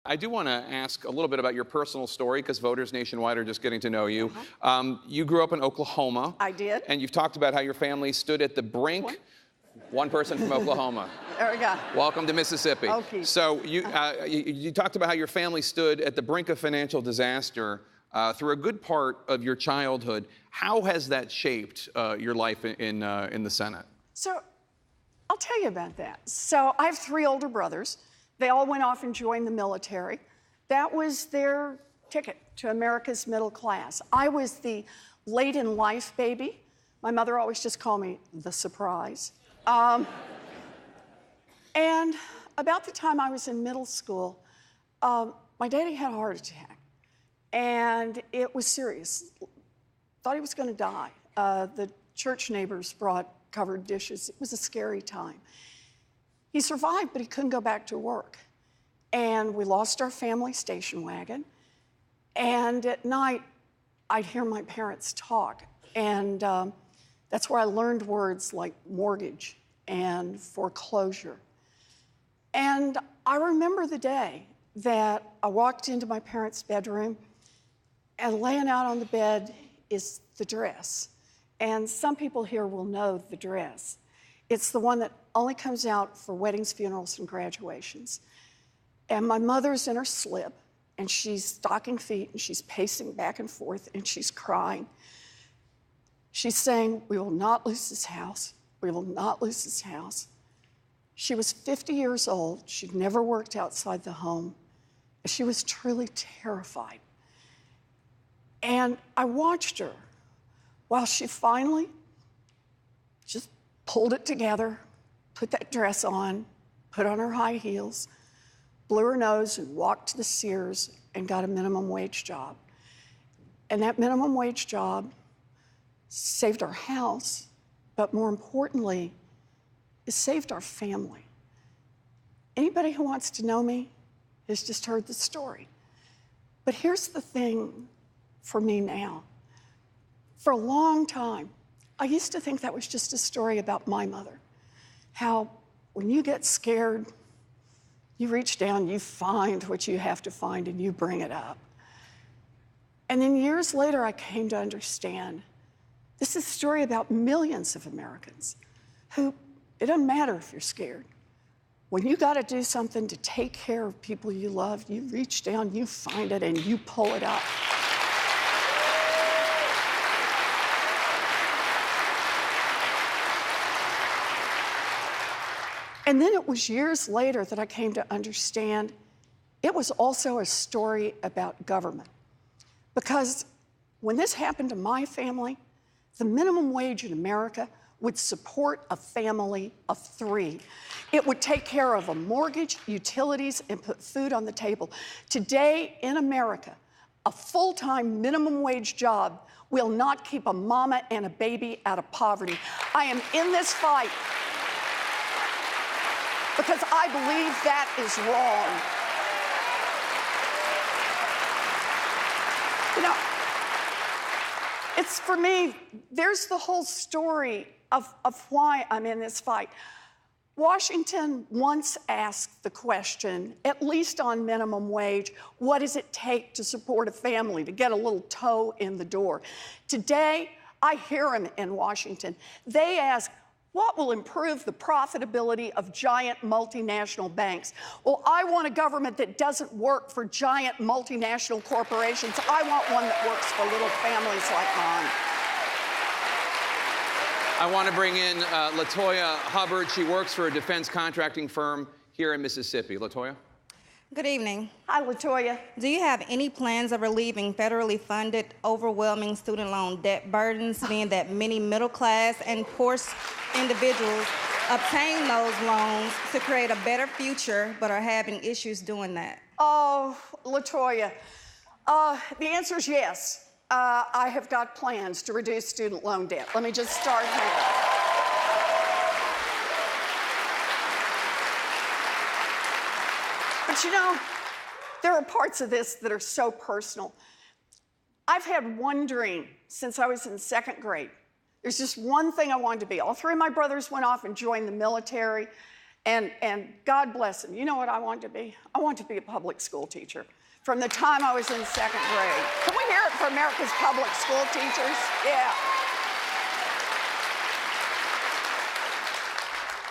I do want to ask a little bit about your personal story, because voters nationwide are just getting to know you. You grew up in Oklahoma. I did. And you've talked about how your family stood at the brink. One person from Oklahoma. There we go. Welcome to Mississippi. Okay. So you talked about how your family stood at the brink of financial disaster through a good part of your childhood. How has that shaped your life in the Senate? So I'll tell you about that. So I have 3 older brothers. They all went off and joined the military. That was their ticket to America's middle class. I was the late in life baby. My mother always just called me the surprise. And about the time I was in middle school, my daddy had a heart attack. And it was serious. Thought he was going to die. The church neighbors brought covered dishes. It was a scary time. He survived, but he couldn't go back to work. And we lost our family station wagon. And at night, I'd hear my parents talk. And that's where I learned words like mortgage and foreclosure. And I remember the day that I walked into my parents' bedroom, and laying out on the bed is the dress. And some people here will know the dress. It's the one that only comes out for weddings, funerals, and graduations. And my mother's in her slip, and she's stocking feet, and she's pacing back and forth, and she's crying. She's saying, "We will not lose this house. We will not lose this house." She was 50 years old. She'd never worked outside the home. She was truly terrified. And I watched her while she finally just pulled it together, put that dress on, put on her high heels, blew her nose, and walked to the Sears and got a minimum wage job. And that minimum wage job saved our house, but more importantly, it saved our family. Anybody who wants to know me has just heard the story. But here's the thing for me now. For a long time, I used to think that was just a story about my mother. How when you get scared, you reach down, you find what you have to find, and you bring it up. And then years later, I came to understand this is a story about millions of Americans who, it doesn't matter if you're scared. When you got to do something to take care of people you love, you reach down, you find it, and you pull it up. And then it was years later that I came to understand it was also a story about government. Because when this happened to my family, the minimum wage in America would support a family of 3. It would take care of a mortgage, utilities, and put food on the table. Today in America, a full-time minimum wage job will not keep a mama and a baby out of poverty. I am in this fight because I believe that is wrong. You know, it's for me, there's the whole story of why I'm in this fight. Washington once asked the question, at least on minimum wage, what does it take to support a family, to get a little toe in the door? Today, I hear them in Washington. They ask, what will improve the profitability of giant multinational banks? Well, I want a government that doesn't work for giant multinational corporations. I want one that works for little families like mine. I want to bring in LaToya Hubbard. She works for a defense contracting firm here in Mississippi. LaToya? Good evening. Hi, LaToya. Do you have any plans of relieving federally funded, overwhelming student loan debt burdens, being that many middle class and poor individuals obtain those loans to create a better future, but are having issues doing that? Oh, LaToya, the answer is yes. I have got plans to reduce student loan debt. Let me just start here. But you know, there are parts of this that are so personal. I've had one dream since I was in 2nd grade. There's just one thing I wanted to be. All 3 of my brothers went off and joined the military. And God bless him. You know what I wanted to be? I wanted to be a public school teacher from the time I was in second grade. Can we hear it for America's public school teachers? Yeah.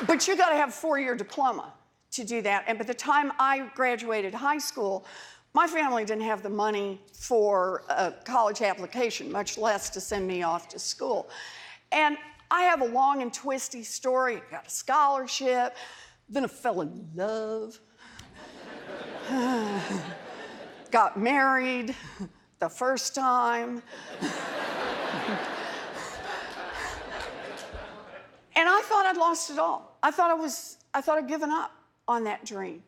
But you got to have a 4-year diploma to do that. And by the time I graduated high school, my family didn't have the money for a college application, much less to send me off to school. And I have a long and twisty story. Got a scholarship, then I fell in love, got married the first time. And I thought I'd lost it all. I thought I'd given up on that dream.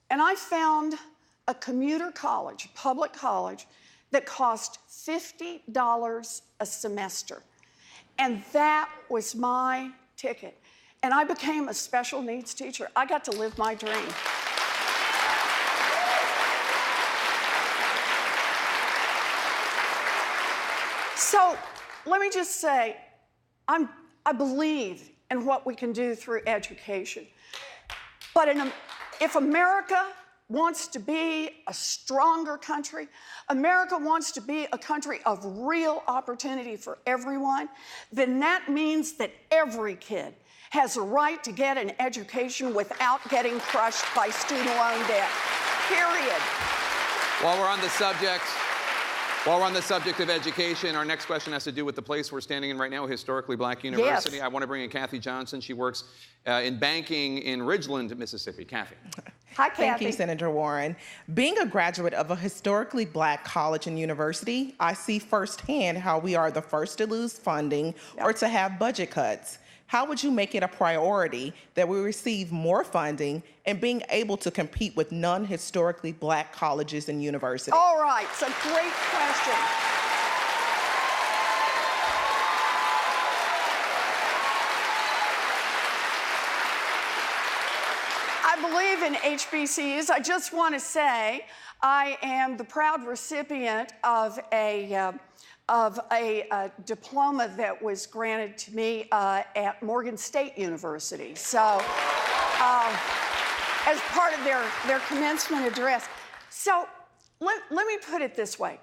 And I found a commuter college, a public college, that cost $50 a semester. And that was my ticket. And I became a special needs teacher. I got to live my dream. So let me just say, I believe in what we can do through education. But if America wants to be a stronger country, America wants to be a country of real opportunity for everyone, then that means that every kid has a right to get an education without getting crushed by student loan debt, period. While we're on the subject of education, our next question has to do with the place we're standing in right now, Historically Black University. Yes. I want to bring in Kathy Johnson. She works in banking in Ridgeland, Mississippi. Kathy. Hi, Kathy. Thank you, Senator Warren. Being a graduate of a historically Black college and university, I see firsthand how we are the first to lose funding or to have budget cuts. How would you make it a priority that we receive more funding and being able to compete with non-historically Black colleges and universities? All right, it's a great question. I believe in HBCUs. I just want to say I am the proud recipient of a diploma that was granted to me at Morgan State University. So, as part of their commencement address. So, let me put it this way.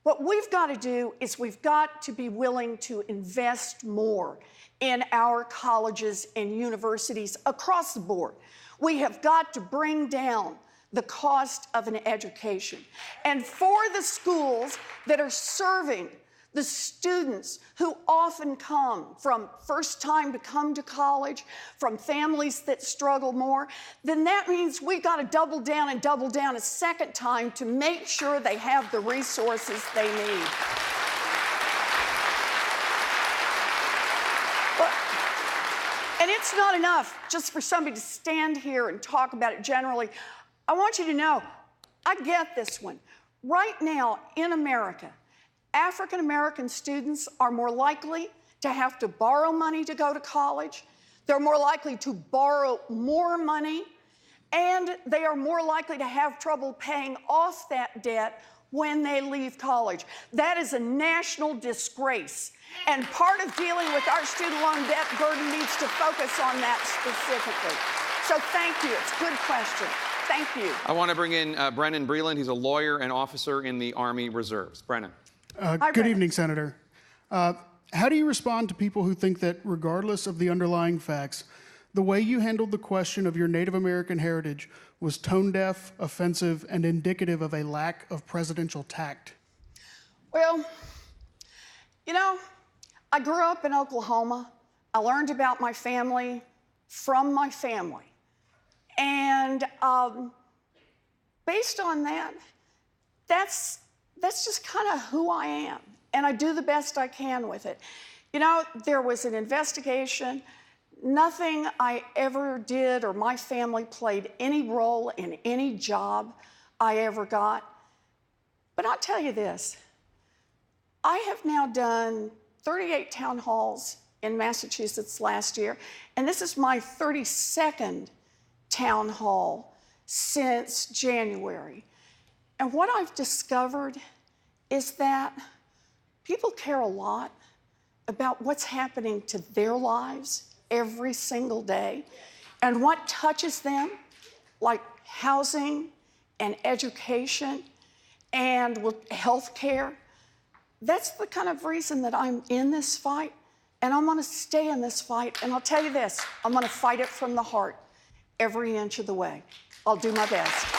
What we've got to do is we've got to be willing to invest more in our colleges and universities across the board. We have got to bring down the cost of an education. And for the schools that are serving the students who often come from first time to come to college, from families that struggle more, then that means we've got to double down and double down a second time to make sure they have the resources they need. And it's not enough just for somebody to stand here and talk about it generally. I want you to know, I get this one. Right now in America, African American students are more likely to have to borrow money to go to college. They're more likely to borrow more money, and they are more likely to have trouble paying off that debt when they leave college. That is a national disgrace. And part of dealing with our student loan debt burden needs to focus on that specifically. So thank you. It's a good question. Thank you. I want to bring in Brennan Breland. He's a lawyer and officer in the Army Reserves. Brennan. Good evening, Senator. How do you respond to people who think that regardless of the underlying facts, the way you handled the question of your Native American heritage was tone-deaf, offensive, and indicative of a lack of presidential tact? Well, you know, I grew up in Oklahoma. I learned about my family from my family. And based on that, that's just kind of who I am. And I do the best I can with it. You know, there was an investigation. Nothing I ever did or my family played any role in any job I ever got. But I'll tell you this. I have now done 38 town halls in Massachusetts last year, and this is my 32nd town hall since January. And what I've discovered is that people care a lot about what's happening to their lives every single day. And what touches them, like housing and education and health care, that's the kind of reason that I'm in this fight. And I'm going to stay in this fight. And I'll tell you this, I'm going to fight it from the heart every inch of the way. I'll do my best.